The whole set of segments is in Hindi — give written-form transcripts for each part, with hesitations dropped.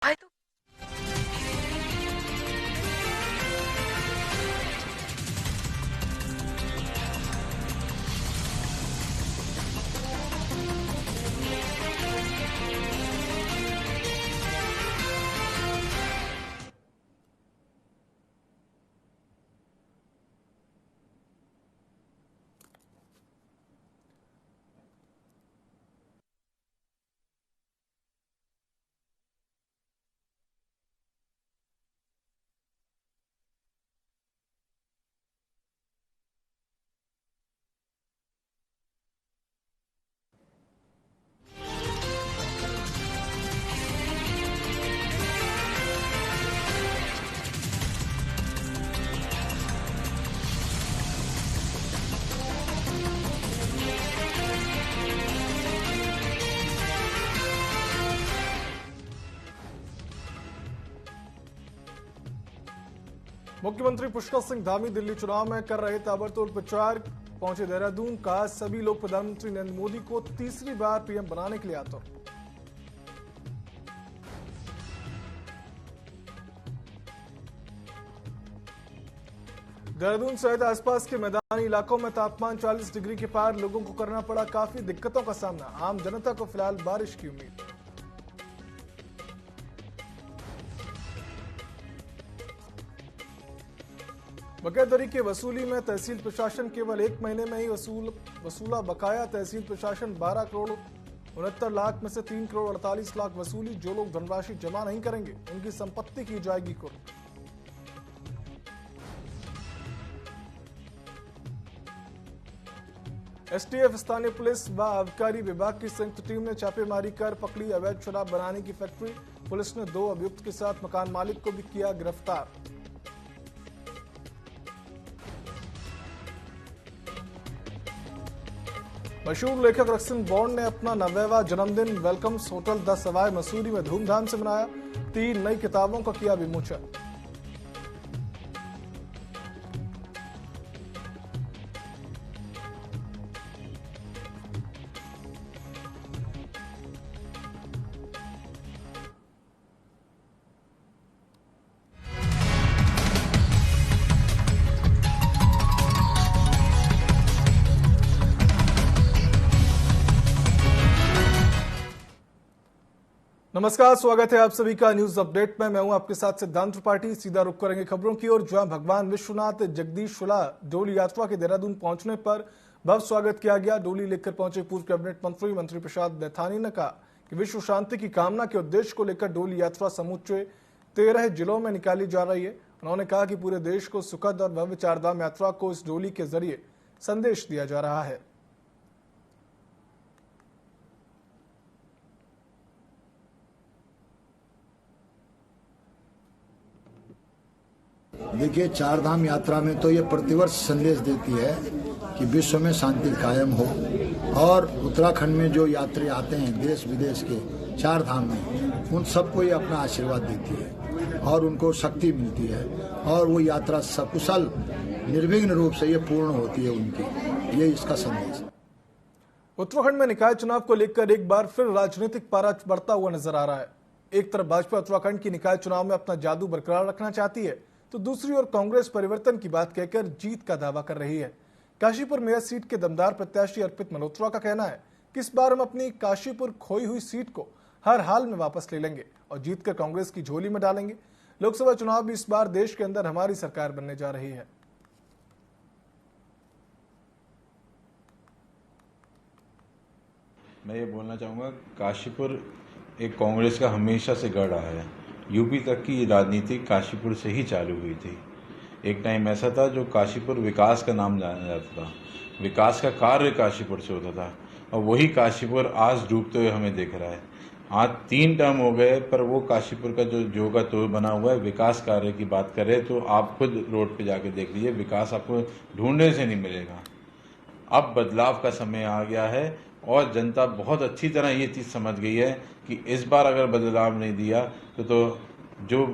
I तो मुख्यमंत्री पुष्कर सिंह धामी दिल्ली चुनाव में कर रहे ताबड़तोड़ प्रचार पहुंचे देहरादून। कहा सभी लोग प्रधानमंत्री नरेंद्र मोदी को तीसरी बार पीएम बनाने के लिए आतुर। देहरादून सहित आसपास के मैदानी इलाकों में तापमान 40 डिग्री के पार, लोगों को करना पड़ा काफी दिक्कतों का सामना। आम जनता को फिलहाल बारिश की उम्मीद। बकाया दरी की वसूली में तहसील प्रशासन केवल 1 महीने में ही वसूला बकाया। तहसील प्रशासन 12 करोड़ 69 लाख में से 3 करोड़ 48 लाख वसूली। जो लोग धनराशि जमा नहीं करेंगे उनकी संपत्ति की जाएगी कुर्क। एसटीएफ, स्थानीय पुलिस व आबकारी विभाग की संयुक्त टीम ने छापेमारी कर पकड़ी अवैध शराब बनाने की फैक्ट्री। पुलिस ने 2 अभियुक्त के साथ मकान मालिक को भी किया गिरफ्तार। मशहूर लेखक रक्सन बॉन्ड ने अपना 90वां जन्मदिन welcomes hotel the Sawai Mussoorie में धूमधाम से मनाया। 3 नई किताबों का किया विमोचन। नमस्कार, स्वागत है आप सभी का न्यूज अपडेट में। मैं हूं आपके साथ सिद्धांत त्रिपाठी। सीधा रुख करेंगे खबरों की ओर, जहां भगवान विश्वनाथ जगदीशुला डोली यात्रा के देहरादून पहुंचने पर भव्य स्वागत किया गया। डोली लेकर पहुंचे पूर्व कैबिनेट मंत्री प्रसाद दैथानी ने कहा कि विश्व शांति की कामना के उद्देश्य को लेकर डोली यात्रा समूचे 13 जिलों में निकाली जा रही है। उन्होंने कहा कि पूरे देश को सुखद और भव्य चारधाम यात्रा को इस डोली के जरिए संदेश दिया जा रहा है। देखिए, चारधाम यात्रा में तो ये प्रतिवर्ष संदेश देती है कि विश्व में शांति कायम हो, और उत्तराखंड में जो यात्री आते हैं देश विदेश के चारधाम में, उन सबको ये अपना आशीर्वाद देती है और उनको शक्ति मिलती है, और वो यात्रा सकुशल निर्विघ्न रूप से ये पूर्ण होती है उनकी। ये इसका संदेश है। उत्तराखंड में निकाय चुनाव को लेकर एक बार फिर राजनीतिक पारा बढ़ता हुआ नजर आ रहा है। एक तरफ भाजपा उत्तराखंड की निकाय चुनाव में अपना जादू बरकरार रखना चाहती है, तो दूसरी ओर कांग्रेस परिवर्तन की बात कहकर जीत का दावा कर रही है। काशीपुर मेयर सीट के दमदार प्रत्याशी अर्पित मल्होत्रा का कहना है कि इस बार हम अपनी काशीपुर खोई हुई सीट को हर हाल में वापस ले लेंगे और जीतकर कांग्रेस की झोली में डालेंगे। लोकसभा चुनाव भी इस बार देश के अंदर हमारी सरकार बनने जा रही है। मैं ये बोलना चाहूँगा, काशीपुर एक कांग्रेस का हमेशा से गढ़ रहा है। यूपी तक की राजनीति काशीपुर से ही चालू हुई थी। एक टाइम ऐसा था जो काशीपुर विकास का नाम जाना जाता था, विकास का कार्य काशीपुर से होता था, और वही काशीपुर आज डूबते हुए हमें दिख रहा है। आज 3 टर्म हो गए, पर वो काशीपुर का जो का तो बना हुआ है। विकास कार्य की बात करें तो आप खुद रोड पे जाके देख लीजिए, विकास आपको ढूंढने से नहीं मिलेगा। अब बदलाव का समय आ गया है, और जनता बहुत अच्छी तरह ये चीज़ समझ गई है कि इस बार अगर बदलाव नहीं दिया तो जो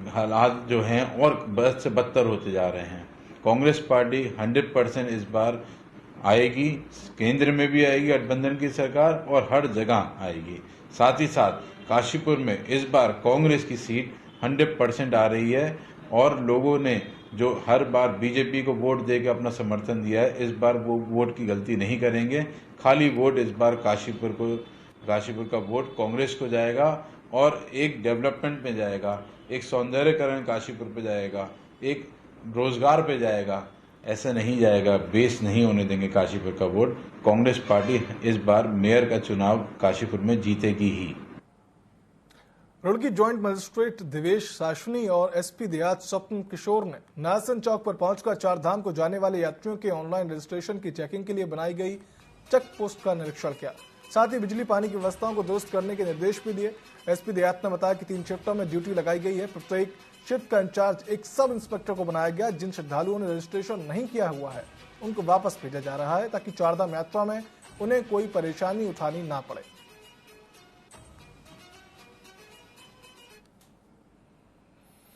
हालात जो हैं और बद से बदतर होते जा रहे हैं। कांग्रेस पार्टी 100% इस बार आएगी, केंद्र में भी आएगी गठबंधन की सरकार, और हर जगह आएगी। साथ ही साथ काशीपुर में इस बार कांग्रेस की सीट 100% आ रही है और लोगों ने जो हर बार बीजेपी को वोट देकर अपना समर्थन दिया है, इस बार वो वोट की गलती नहीं करेंगे। खाली वोट इस बार काशीपुर का वोट कांग्रेस को जाएगा और एक डेवलपमेंट में जाएगा, एक सौंदर्यकरण काशीपुर पे जाएगा, एक रोजगार पे जाएगा। ऐसा नहीं जाएगा, बेस नहीं होने देंगे काशीपुर का वोट। कांग्रेस पार्टी इस बार मेयर का चुनाव काशीपुर में जीतेगी ही। रुड़की ज्वाइंट मजिस्ट्रेट दिवेश साशनी और एसपी देहात स्वप्न किशोर ने नासन चौक पर पहुंचकर चारधाम को जाने वाले यात्रियों के ऑनलाइन रजिस्ट्रेशन की चेकिंग के लिए बनाई गई चेक पोस्ट का निरीक्षण किया। साथ ही बिजली पानी की व्यवस्थाओं को दुरुस्त करने के निर्देश भी दिए। एसपी देहात ने बताया कि 3 शिफ्टों में ड्यूटी लगाई गई है। प्रत्येक शिफ्ट का इंचार्ज एक सब इंस्पेक्टर को बनाया गया। जिन श्रद्धालुओं ने रजिस्ट्रेशन नहीं किया हुआ है उनको वापस भेजा जा रहा है ताकि चारधाम यात्रा में उन्हें कोई परेशानी उठानी ना पड़े।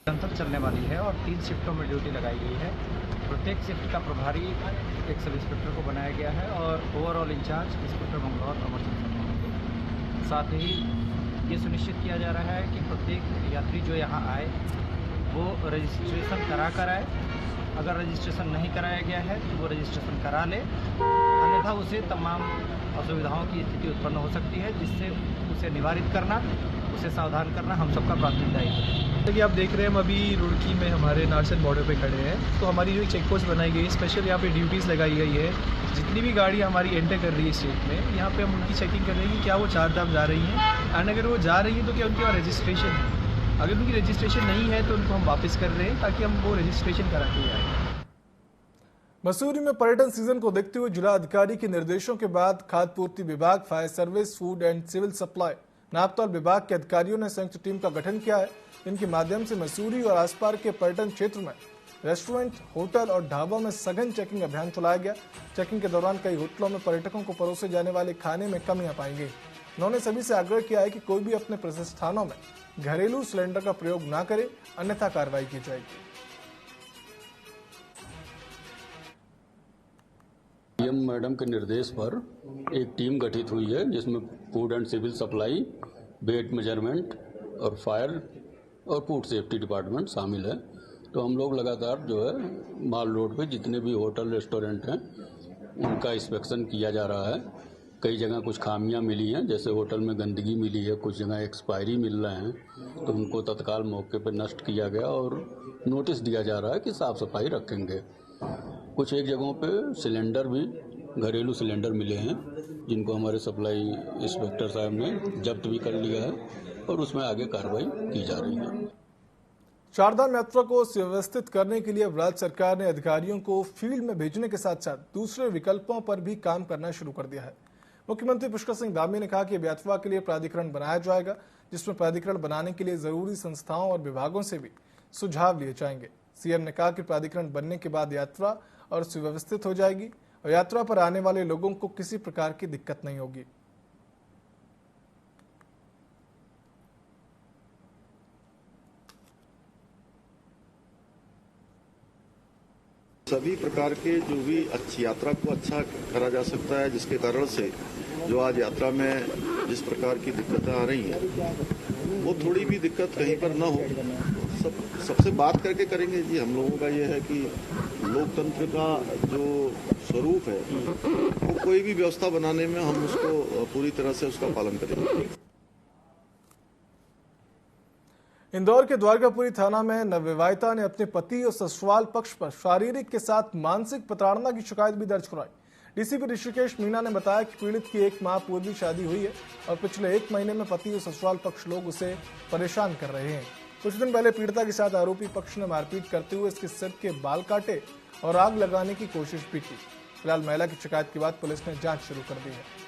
निरंतर चलने वाली है और 3 शिफ्टों में ड्यूटी लगाई गई है। प्रत्येक शिफ्ट का प्रभारी एक सब इंस्पेक्टर को बनाया गया है और overall incharge inspector Manglaur Amarchand Sharma होंगे। साथ ही ये सुनिश्चित किया जा रहा है कि प्रत्येक यात्री जो यहाँ आए वो रजिस्ट्रेशन करा कर आए। अगर रजिस्ट्रेशन नहीं कराया गया है तो वो रजिस्ट्रेशन करा ले, अन्यथा उसे तमाम असुविधाओं की स्थिति उत्पन्न हो सकती है, जिससे उसे निवारित करना, उसे सावधान करना हम सबका प्राथमिक दायित्व है। जैसे कि आप देख रहे हैं, हम अभी रुड़की में हमारे नारसन बॉर्डर पे खड़े हैं। तो हमारी जो एक चेक पोस्ट बनाई गई है, स्पेशल यहाँ पे ड्यूटीज़ लगाई गई है। जितनी भी गाड़ी हमारी एंटर कर रही है स्टेट में, यहाँ पे हम उनकी चेकिंग कर रहे हैं कि क्या वो चारधाम जा रही हैं, एंड अगर वो जा रही हैं तो क्या उनके वहाँ रजिस्ट्रेशन है। अगर उनकी रजिस्ट्रेशन नहीं है तो उनको हम वापस कर रहे हैं ताकि हम वो रजिस्ट्रेशन करा के आए। मसूरी में पर्यटन सीजन को देखते हुए जिला अधिकारी के निर्देशों के बाद खाद्य पूर्ति विभाग, fire service, food and civil supply, नापतौल विभाग के अधिकारियों ने संयुक्त टीम का गठन किया है। इनके माध्यम से मसूरी और आसपास के पर्यटन क्षेत्र में रेस्टोरेंट, होटल और ढाबों में सघन चेकिंग अभियान चलाया गया। चेकिंग के दौरान कई होटलों में पर्यटकों को परोसे जाने वाले खाने में कमियां पाई गई। उन्होंने सभी से आग्रह किया है कि कोई भी अपने प्रतिष्ठानों में घरेलू सिलेंडर का प्रयोग न करे, अन्यथा कार्रवाई की जाएगी। सीएम मैडम के निर्देश पर एक टीम गठित हुई है जिसमें food and civil supply, weight measurement और फायर और फूड सेफ्टी डिपार्टमेंट शामिल है। तो हम लोग लगातार जो है माल रोड पे जितने भी होटल रेस्टोरेंट हैं उनका इंस्पेक्शन किया जा रहा है। कई जगह कुछ खामियां मिली हैं, जैसे होटल में गंदगी मिली है, कुछ जगह एक्सपायरी मिल रहे हैं, तो उनको तत्काल मौके पर नष्ट किया गया और नोटिस दिया जा रहा है कि साफ सफाई रखेंगे। कुछ एक जगहों पे सिलेंडर भी, घरेलू सिलेंडर मिले हैं जिनको हमारे सप्लाई इंस्पेक्टर साहब ने जब्त भी कर लिया है और उसमें आगे कार्रवाई की जा रही है। चारधाम यात्रा को सुव्यवस्थित करने के लिए राज्य सरकार ने अधिकारियों को फील्ड में भेजने के साथ साथ दूसरे विकल्पों पर भी काम करना शुरू कर दिया है। मुख्यमंत्री पुष्कर सिंह धामी ने कहा कि यात्रा के लिए प्राधिकरण बनाया जाएगा, जिसमें प्राधिकरण बनाने के लिए जरूरी संस्थाओं और विभागों से भी सुझाव लिए जाएंगे। सीएम ने कहा कि प्राधिकरण बनने के बाद यात्रा और सुव्यवस्थित हो जाएगी और यात्रा पर आने वाले लोगों को किसी प्रकार की दिक्कत नहीं होगी। सभी प्रकार के जो भी अच्छी यात्रा को अच्छा करा जा सकता है, जिसके कारण से जो आज यात्रा में जिस प्रकार की दिक्कतें आ रही हैं वो थोड़ी भी दिक्कत कहीं पर ना हो। सबसे बात करके करेंगे जी। हम लोगों का ये है कि लोकतंत्र का जो स्वरूप है वो कोई भी व्यवस्था बनाने में हम उसको पूरी तरह से उसका पालन करेंगे। इंदौर के द्वारकापुरी थाना में नवविवाहिता ने अपने पति और ससुराल पक्ष पर शारीरिक के साथ मानसिक प्रताड़ना की शिकायत भी दर्ज कराई। डीसीपी ऋषिकेश मीणा ने बताया कि पीड़ित की 1 माह पूर्व शादी हुई है और पिछले 1 महीने में पति और ससुराल पक्ष लोग उसे परेशान कर रहे हैं। कुछ दिन पहले पीड़िता के साथ आरोपी पक्ष ने मारपीट करते हुए इसके सिर के बाल काटे और आग लगाने की कोशिश भी की। फिलहाल महिला की शिकायत के बाद पुलिस ने जांच शुरू कर दी है।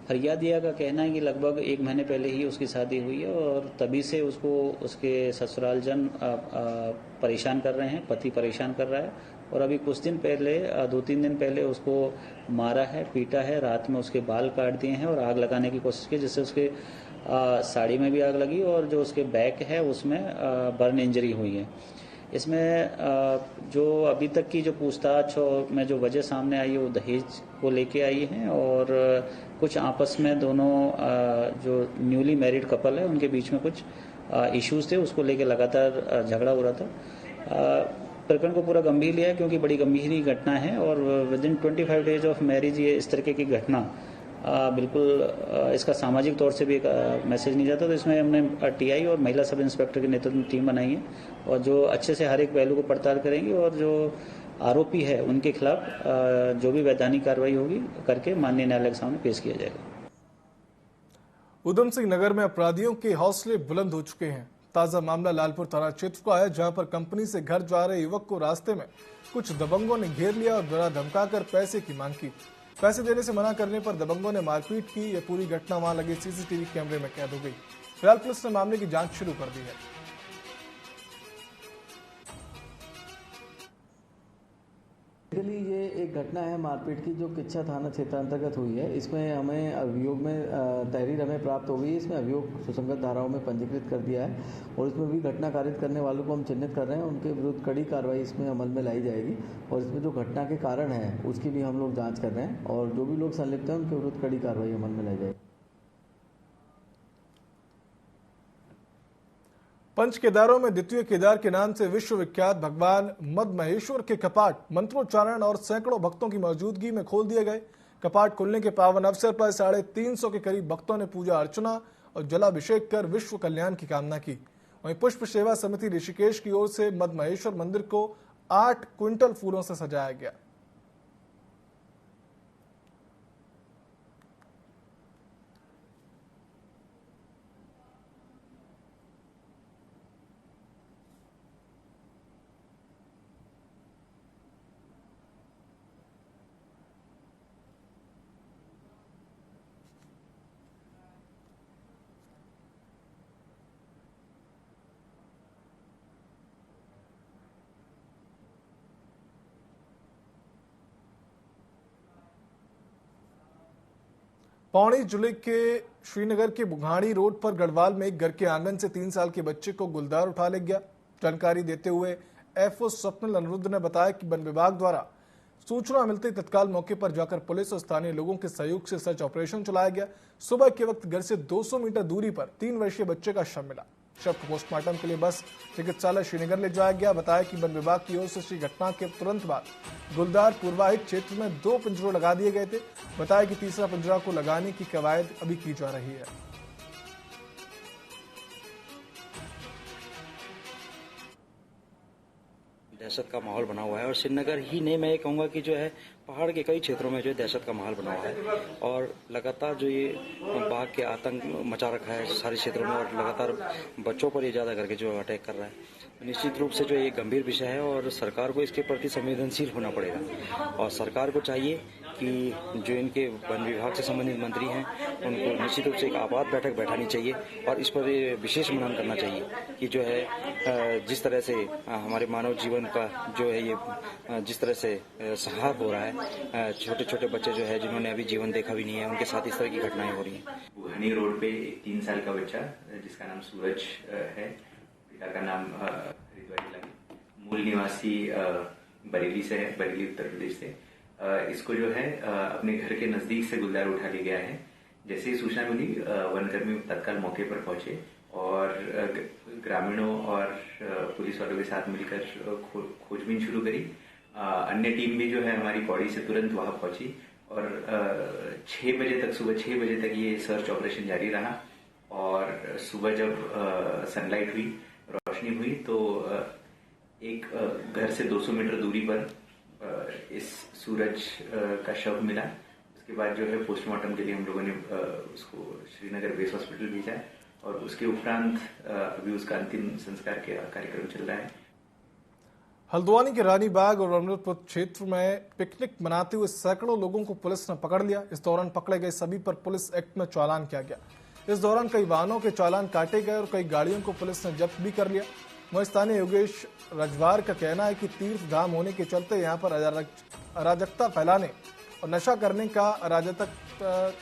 फरियादिया का कहना है कि लगभग 1 महीने पहले ही उसकी शादी हुई है और तभी से उसको उसके ससुराल जन परेशान कर रहे हैं, पति परेशान कर रहा है और अभी कुछ दिन पहले 2-3 दिन पहले उसको मारा है, पीटा है, रात में उसके बाल काट दिए हैं और आग लगाने की कोशिश की, जिससे उसके साड़ी में भी आग लगी और जो उसके बैक है उसमें बर्न इंजरी हुई है। इसमें जो अभी तक की जो पूछताछ में जो वजह सामने आई है वो दहेज को लेके आई है और कुछ आपस में दोनों जो न्यूली मैरिड कपल है उनके बीच में कुछ इश्यूज थे, उसको लेके लगातार झगड़ा हो रहा था। प्रकरण को पूरा गंभीर लिया है क्योंकि बड़ी गंभीर घटना है और with in 25 days of marriage ये इस तरीके की घटना बिल्कुल इसका सामाजिक तौर से भी एक मैसेज नहीं जाता। तो इसमें हमने टीआई और महिला सब इंस्पेक्टर के नेतृत्व में टीम बनाई है और जो अच्छे से हर एक पहलू को पड़ताल करेंगे और जो आरोपी है उनके खिलाफ जो भी वैधानिक कार्रवाई होगी करके माननीय न्यायालय के सामने पेश किया जाएगा। उधम सिंह नगर में अपराधियों के हौसले बुलंद हो चुके हैं। ताजा मामला लालपुर थाना क्षेत्र का है, जहां पर कंपनी से घर जा रहे युवक को रास्ते में कुछ दबंगों ने घेर लिया और डरा धमकाकर पैसे की मांग की। पैसे देने से मना करने पर दबंगों ने मारपीट की। यह पूरी घटना वहां लगे सीसीटीवी कैमरे में कैद हो गई। फिलहाल पुलिस ने मामले की जांच शुरू कर दी है। ये एक घटना है मारपीट की जो किच्छा थाना क्षेत्र अंतर्गत हुई है। इसमें हमें अभियोग में तहरीर हमें प्राप्त हो गई है। इसमें अभियोग सुसंगत धाराओं में पंजीकृत कर दिया है और इसमें भी घटना कारित करने वालों को हम चिन्हित कर रहे हैं। उनके विरुद्ध कड़ी कार्रवाई इसमें अमल में लाई जाएगी और इसमें जो घटना के कारण है उसकी भी हम लोग जाँच कर रहे हैं और जो भी लोग संलिप्त हैं उनके विरुद्ध कड़ी कार्रवाई अमल में लाई जाएगी। पंच केदारों में द्वितीय केदार के नाम से विश्वविख्यात भगवान मद महेश्वर के कपाट मंत्रोच्चारण और सैकड़ों भक्तों की मौजूदगी में खोल दिए गए। कपाट खुलने के पावन अवसर पर 350 के करीब भक्तों ने पूजा अर्चना और जलाभिषेक कर विश्व कल्याण की कामना की। वहीं पुष्प सेवा समिति ऋषिकेश की ओर से मद महेश्वर मंदिर को 8 क्विंटल फूलों से सजाया गया। पौड़ी जिले के श्रीनगर के बुघाड़ी रोड पर गढ़वाल में एक घर के आंगन से 3 साल के बच्चे को गुलदार उठा ले गया। जानकारी देते हुए एफओ स्वप्निल अनुरुद्ध ने बताया कि वन विभाग द्वारा सूचना मिलते तत्काल मौके पर जाकर पुलिस और स्थानीय लोगों के सहयोग से सर्च ऑपरेशन चलाया गया। सुबह के वक्त घर से 200 मीटर दूरी पर 3 वर्षीय बच्चे का शव मिला। शव को पोस्टमार्टम के लिए बस चिकित्सालय श्रीनगर ले जाया गया। बताया कि वन विभाग की ओर से इस घटना के तुरंत बाद गुलदार पूर्वाहित क्षेत्र में 2 पिंजरों लगा दिए गए थे। बताया कि तीसरा पिंजरा को लगाने की कवायद अभी की जा रही है। दहशत का माहौल बना हुआ है और श्रीनगर ही नहीं, मैं ये कहूँगा कि जो है पहाड़ के कई क्षेत्रों में जो है दहशत का माहौल बना हुआ है और लगातार जो ये बाघ के आतंक मचा रखा है सारे क्षेत्रों में और लगातार बच्चों पर ये ज्यादा करके जो अटैक कर रहा है। निश्चित रूप से जो ये गंभीर विषय है और सरकार को इसके प्रति संवेदनशील होना पड़ेगा और सरकार को चाहिए कि जो इनके वन विभाग से संबंधित मंत्री हैं उनको निश्चित रूप से एक आपात बैठक बैठानी चाहिए और इस पर विशेष मनन करना चाहिए कि जो है जिस तरह से हमारे मानव जीवन का जो है ये जिस तरह से संहार हो रहा है, छोटे छोटे बच्चे जो है जिन्होंने अभी जीवन देखा भी नहीं है उनके साथ इस तरह की घटनाएं हो रही हैं। बुघानी रोड पे एक 3 साल का बच्चा जिसका नाम सूरज है, पिता का नाम मूल निवासी बरेली से है, बरेली उत्तर प्रदेश से। इसको जो है अपने घर के नजदीक से गुलदार उठा लिया गया है। जैसे ही सूचना मिली वनकर्मी तत्काल मौके पर पहुंचे और ग्रामीणों और पुलिस वालों के साथ मिलकर खोजबीन शुरू करी। अन्य टीम भी जो है हमारी पौड़ी से तुरंत वहां पहुंची और 6 बजे तक, सुबह 6 बजे तक ये सर्च ऑपरेशन जारी रहा और सुबह जब सनलाइट हुई, रोशनी हुई तो एक घर से 200 मीटर दूरी पर इस सूरज का शव मिला। उसके बाद जो है पोस्टमार्टम के लिए हम लोगों ने उसको श्रीनगर बेस हॉस्पिटल भेजा और उसके उपरांत अभी उसका अंतिम संस्कार का कार्यक्रम चल रहा है। हल्द्वानी के रानीबाग और अमृतपुर क्षेत्र में पिकनिक मनाते हुए सैकड़ों लोगों को पुलिस ने पकड़ लिया। इस दौरान पकड़े गए सभी पर पुलिस एक्ट में चालान किया गया। इस दौरान कई वाहनों के चालान काटे गए और कई गाड़ियों को पुलिस ने जब्त भी कर लिया। वहीं स्थानीय योगेश रजवार का कहना है कि तीर्थ धाम होने के चलते यहां पर अराजकता फैलाने और नशा करने का अराजक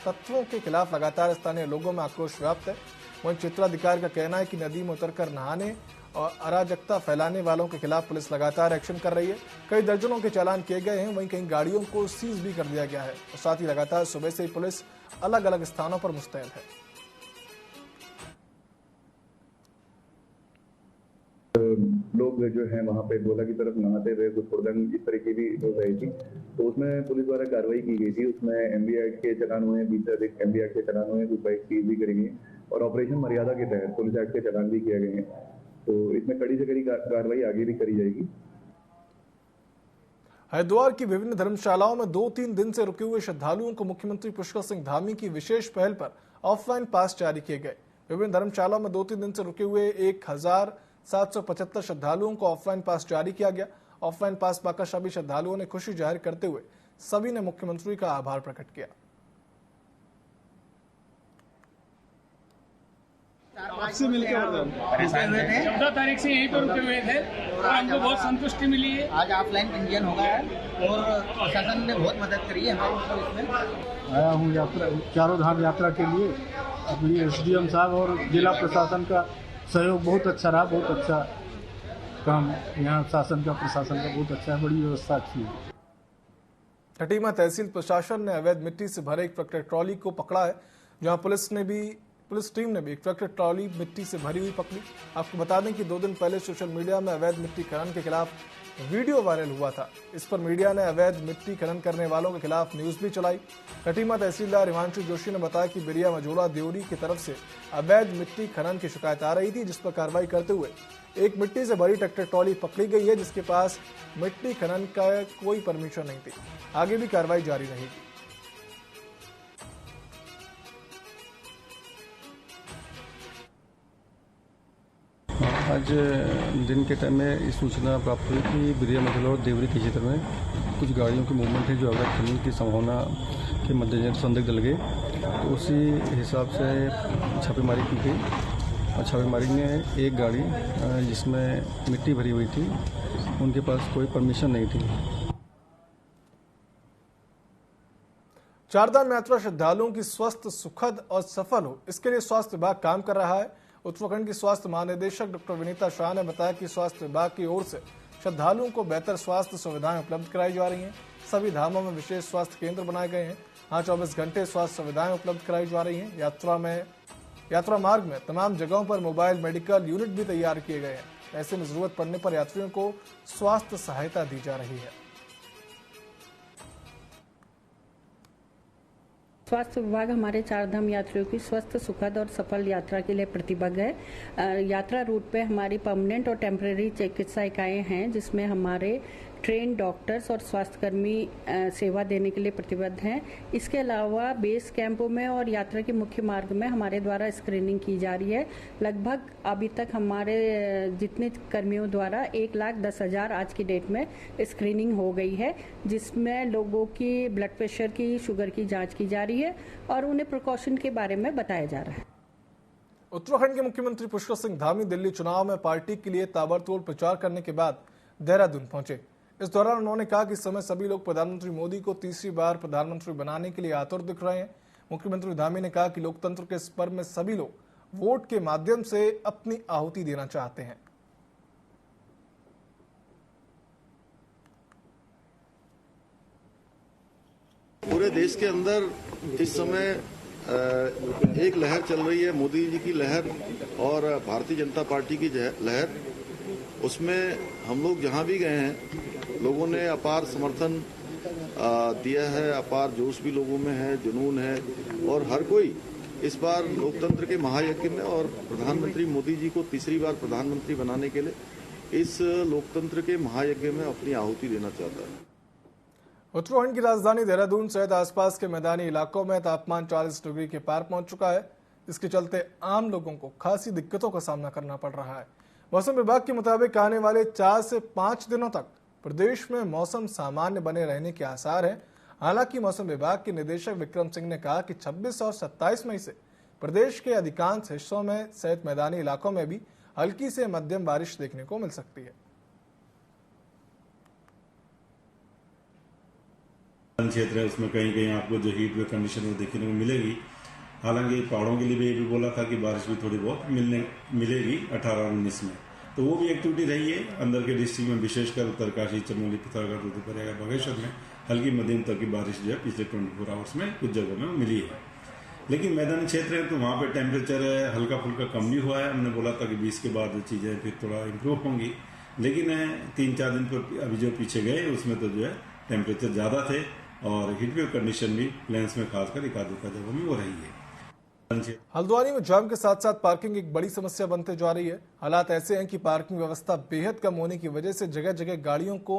तत्वों के खिलाफ लगातार स्थानीय लोगों में आक्रोश व्याप्त है। वहीं चित्राधिकारी का कहना है कि नदी में उतरकर नहाने और अराजकता फैलाने वालों के खिलाफ पुलिस लगातार एक्शन कर रही है। कई दर्जनों के चालान किए गए हैं, वहीं कई गाड़ियों को सीज भी कर दिया गया है और साथ ही लगातार सुबह से ही पुलिस अलग अलग स्थानों पर मुस्तैद है। लोग जो है वहाँ पे गोला की तरफ नहाते हुए कुछ हुड़दंग इस तरह की भी हो रही थी, तो उसमें पुलिस द्वारा कार्रवाई की गई थी। उसमें एमवी एक्ट के चालान हुए, 20 से अधिक एमवी एक्ट के चालान हुए, कुछ बाइक सीज भी करी गई और ऑपरेशन मर्यादा के तहत पुलिस एक्ट के चालान भी किए गए हैं। तो इसमें कड़ी से कड़ी कार्रवाई आगे भी करी जाएगी। हरिद्वार की विभिन्न धर्मशालाओं में 2-3 दिन से रुके हुए श्रद्धालुओं को मुख्यमंत्री पुष्कर सिंह धामी की विशेष पहल पर ऑफलाइन पास जारी किए गए। विभिन्न धर्मशालाओं में 2-3 दिन से रुके हुए 1775 श्रद्धालुओं को ऑफलाइन पास जारी किया गया। ऑफलाइन पास पाकर सभी श्रद्धालुओं ने खुशी जाहिर करते हुए सभी ने मुख्यमंत्री का आभार प्रकट किया। आपसे मिलकर 14 तारीख से यहीं पर रुके हुए थे और हमको बहुत संतुष्टि मिली है। आज ऑफलाइन पंजीयन हो गया है और प्रशासन ने बहुत मदद करी है हमारी। इसमें आया हूँ यात्रा, चारों धाम यात्रा के लिए। अपनी एसडीएम साहब और जिला प्रशासन का सहयोग बहुत अच्छा रहा, बहुत अच्छा काम यहाँ शासन का, प्रशासन का बहुत अच्छा है, बड़ी व्यवस्था अच्छी है। खटीमा तहसील प्रशासन ने अवैध मिट्टी से भरे एक ट्रैक्टर ट्रॉली को पकड़ा है, जहां पुलिस टीम ने भी एक ट्रैक्टर ट्रॉली मिट्टी से भरी हुई पकड़ी। आपको बता दें कि 2 दिन पहले सोशल मीडिया में अवैध मिट्टी खनन के खिलाफ वीडियो वायरल हुआ था। इस पर मीडिया ने अवैध मिट्टी खनन करने वालों के खिलाफ न्यूज भी चलाई। खटीमा तहसीलदार हिमांशु जोशी ने बताया कि बिरिया मझोला देवरी की तरफ से अवैध मिट्टी खनन की शिकायत आ रही थी, जिस पर कार्रवाई करते हुए एक मिट्टी से भरी ट्रैक्टर ट्रॉली पकड़ी गई है, जिसके पास मिट्टी खनन का कोई परमिशन नहीं थी। आगे भी कार्रवाई जारी रहेगी। आज दिन के टाइम में इस सूचना प्राप्त हुई कि बिरिया मझोला और देवरी के क्षेत्र में कुछ गाड़ियों की मूवमेंट है जो अवैध खनन की संभावना के मद्देनजर संदिग्ध लगे, तो उसी हिसाब से छापेमारी की गई और छापेमारी में एक गाड़ी जिसमें मिट्टी भरी हुई थी, उनके पास कोई परमिशन नहीं थी। चारधाम यात्रा श्रद्धालुओं की स्वस्थ, सुखद और सफल हो, इसके लिए स्वास्थ्य विभाग काम कर रहा है। उत्तराखंड की स्वास्थ्य महानिदेशक डॉक्टर विनीता शाह ने बताया कि स्वास्थ्य विभाग की ओर से श्रद्धालुओं को बेहतर स्वास्थ्य सुविधाएं उपलब्ध कराई जा रही हैं। सभी धामों में विशेष स्वास्थ्य केंद्र बनाए गए हैं। यहाँ 24 घंटे स्वास्थ्य सुविधाएं उपलब्ध कराई जा रही हैं। यात्रा मार्ग में तमाम जगहों पर मोबाइल मेडिकल यूनिट भी तैयार किए गए हैं। ऐसे में जरूरत पड़ने पर यात्रियों को स्वास्थ्य सहायता दी जा रही है। स्वास्थ्य विभाग हमारे चारधाम यात्रियों की स्वस्थ, सुखद और सफल यात्रा के लिए प्रतिबद्ध है। यात्रा रूट पे हमारी परमानेंट और टेम्परेरी चिकित्सा इकाइयाँ हैं, जिसमें हमारे ट्रेन डॉक्टर्स और स्वास्थ्यकर्मी सेवा देने के लिए प्रतिबद्ध हैं। इसके अलावा बेस कैंपों में और यात्रा के मुख्य मार्ग में हमारे द्वारा स्क्रीनिंग की जा रही है। लगभग अभी तक हमारे जितने कर्मियों द्वारा 1,10,000 आज की डेट में स्क्रीनिंग हो गई है, जिसमें लोगों की ब्लड प्रेशर की, शुगर की जांच की जा रही है और उन्हें प्रिकॉशन के बारे में बताया जा रहा है। उत्तराखंड के मुख्यमंत्री पुष्कर सिंह धामी दिल्ली चुनाव में पार्टी के लिए ताबड़तोड़ प्रचार करने के बाद देहरादून पहुंचे। इस दौरान उन्होंने कहा कि इस समय सभी लोग प्रधानमंत्री मोदी को तीसरी बार प्रधानमंत्री बनाने के लिए आतुर दिख रहे हैं। मुख्यमंत्री धामी ने कहा कि लोकतंत्र के इस पर्व में सभी लोग वोट के माध्यम से अपनी आहुति देना चाहते हैं। पूरे देश के अंदर इस समय एक लहर चल रही है, मोदी जी की लहर और भारतीय जनता पार्टी की लहर। उसमें हम लोग जहां भी गए हैं, लोगों ने अपार समर्थन दिया है, अपार जोश भी लोगों में है, जुनून है और हर कोई इस बार लोकतंत्र के महायज्ञ में और प्रधानमंत्री मोदी जी को तीसरी बार प्रधानमंत्री बनाने के लिए इस लोकतंत्र के महायज्ञ में अपनी आहुति देना चाहता है। उत्तराखंड की राजधानी देहरादून सहित आसपास के मैदानी इलाकों में तापमान 40 डिग्री के पार पहुंच चुका है। इसके चलते आम लोगों को खासी दिक्कतों का सामना करना पड़ रहा है। मौसम विभाग के मुताबिक आने वाले 4 से 5 दिनों तक प्रदेश में मौसम सामान्य बने रहने के आसार हैं। हालांकि मौसम विभाग के निदेशक विक्रम सिंह ने कहा कि 26 और 27 मई से प्रदेश के अधिकांश हिस्सों में सहित मैदानी इलाकों में भी हल्की से मध्यम बारिश देखने को मिल सकती है। क्षेत्र है उसमें कहीं कहीं आपको जो हीट वेव कंडीशन वो देखने को मिलेगी। हालांकि पहाड़ों के लिए भी ये भी बोला था कि बारिश भी थोड़ी बहुत मिलेगी 18 और 19 में। तो वो भी एक्टिविटी रही है। अंदर के डिस्ट्रिक्ट में विशेषकर उत्तरकाशी, चमोली, पिथौरागढ़, रुद्रप्रयाग, बागेश्वर में हल्की मध्यम तक की बारिश जो है पिछले 24 आवर्स में कुछ जगहों में मिली है। लेकिन मैदानी क्षेत्र है तो वहाँ पे टेम्परेचर हल्का फुल्का कम भी हुआ है। हमने बोला था कि 20 के बाद चीज़ें फिर थोड़ा इम्प्रूव होंगी, लेकिन 3-4 दिन पर अभी जो पीछे गए उसमें तो जो है टेम्परेचर ज़्यादा थे और हीटवेव कंडीशन भी प्लेन्स में खासकर एकाधिक जगहों में वो रही है। हल्द्वानी में जाम के साथ साथ पार्किंग एक बड़ी समस्या बनते जा रही है। हालात ऐसे हैं कि पार्किंग व्यवस्था बेहद कम होने की वजह से जगह जगह गाड़ियों को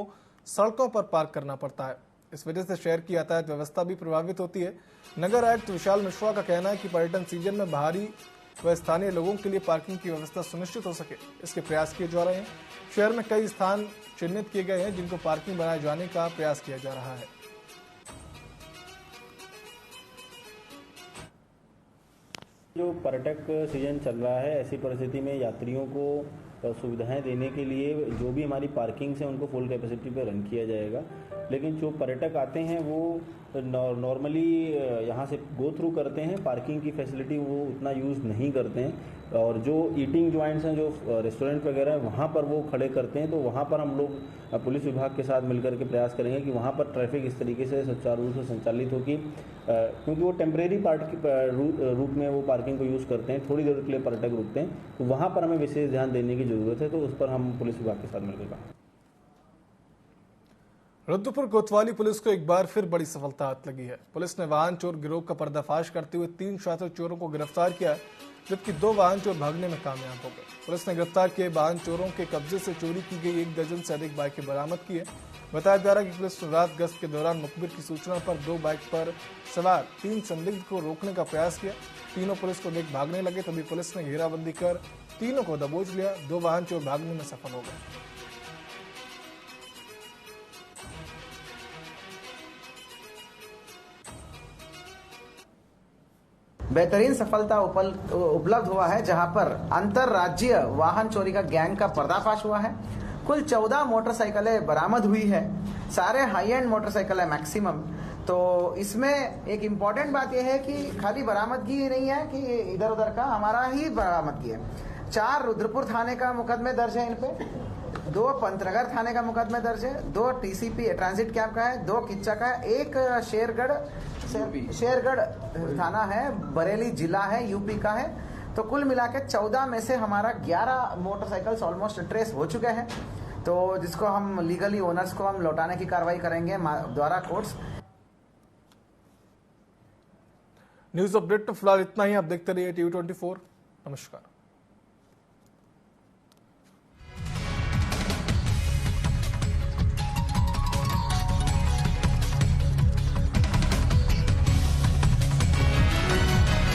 सड़कों पर पार्क करना पड़ता है। इस वजह से शहर की यातायात व्यवस्था भी प्रभावित होती है। नगर आयुक्त विशाल मिश्रा का कहना है कि पर्यटन सीजन में बाहरी व स्थानीय लोगों के लिए पार्किंग की व्यवस्था सुनिश्चित हो सके, इसके प्रयास किए जा रहे हैं। शहर में कई स्थान चिन्हित किए गए हैं जिनको पार्किंग बनाए जाने का प्रयास किया जा रहा है। जो पर्यटक सीजन चल रहा है, ऐसी परिस्थिति में यात्रियों को सुविधाएं देने के लिए जो भी हमारी पार्किंग्स हैं उनको फुल कैपेसिटी पर रन किया जाएगा। लेकिन जो पर्यटक आते हैं वो नॉर्मली यहाँ से गो थ्रू करते हैं, पार्किंग की फैसिलिटी वो उतना यूज़ नहीं करते हैं। और जो ईटिंग जॉइंट्स हैं, जो रेस्टोरेंट वगैरह है, वहाँ पर वो खड़े करते हैं। तो वहाँ पर हम लोग पुलिस विभाग के साथ मिलकर के प्रयास करेंगे कि वहाँ पर ट्रैफिक इस तरीके से सुचारू रूप से संचालित हो कि क्योंकि वो टेम्परेरी रूप में वो पार्किंग को यूज़ करते हैं, थोड़ी देर के लिए पर्यटक रुकते हैं, तो वहाँ पर हमें विशेष ध्यान देने की जरूरत है। तो उस पर हम पुलिस विभाग के साथ मिलकर काम। रुद्रपुर कोतवाली पुलिस को एक बार फिर बड़ी सफलता हाथ लगी है। पुलिस ने वाहन चोर गिरोह का पर्दाफाश करते हुए 3 शातिर चोरों को गिरफ्तार किया है, जबकि 2 वाहन चोर भागने में कामयाब हो गए। पुलिस ने गिरफ्तार किए वाहन चोरों के कब्जे से चोरी की गई 1 दर्जन से अधिक बाइकें बरामद की है। बताया जा रहा है कि पुलिस ने रात गश्त के दौरान मुखबिर की सूचना पर 2 बाइक पर सवार 3 संदिग्ध को रोकने का प्रयास किया। तीनों पुलिस को देख भागने लगे, तभी पुलिस ने घेराबंदी कर तीनों को दबोच लिया। 2 वाहन चोर भागने में सफल हो गए। बेहतरीन सफलता उपलब्ध हुआ है, जहां पर अंतरराज्यीय वाहन चोरी का गैंग का पर्दाफाश हुआ है। कुल 14 मोटरसाइकिलें बरामद हुई है, सारे हाई एंड मोटरसाइकिल है मैक्सिमम। तो इसमें एक इम्पॉर्टेंट बात यह है कि खाली बरामदगी ही नहीं है कि इधर उधर का, हमारा ही बरामदगी है। 4 रुद्रपुर थाने का मुकदमे दर्ज है इन पे, 2 पंतनगर थाने का मुकदमे दर्ज है, 2 TCP ट्रांजिट कैंप का है, 2 किच्चा का है, 1 शेरगढ़ थाना है, बरेली जिला है, यूपी का है। तो कुल मिला के 14 में से हमारा 11 मोटरसाइकिल्स ऑलमोस्ट ट्रेस हो चुके हैं। तो जिसको हम लीगली ओनर्स को हम लौटाने की कार्रवाई करेंगे द्वारा कोर्ट्स। न्यूज अपडेट तो फिलहाल इतना ही। आप देखते रहिए TV24। नमस्कार।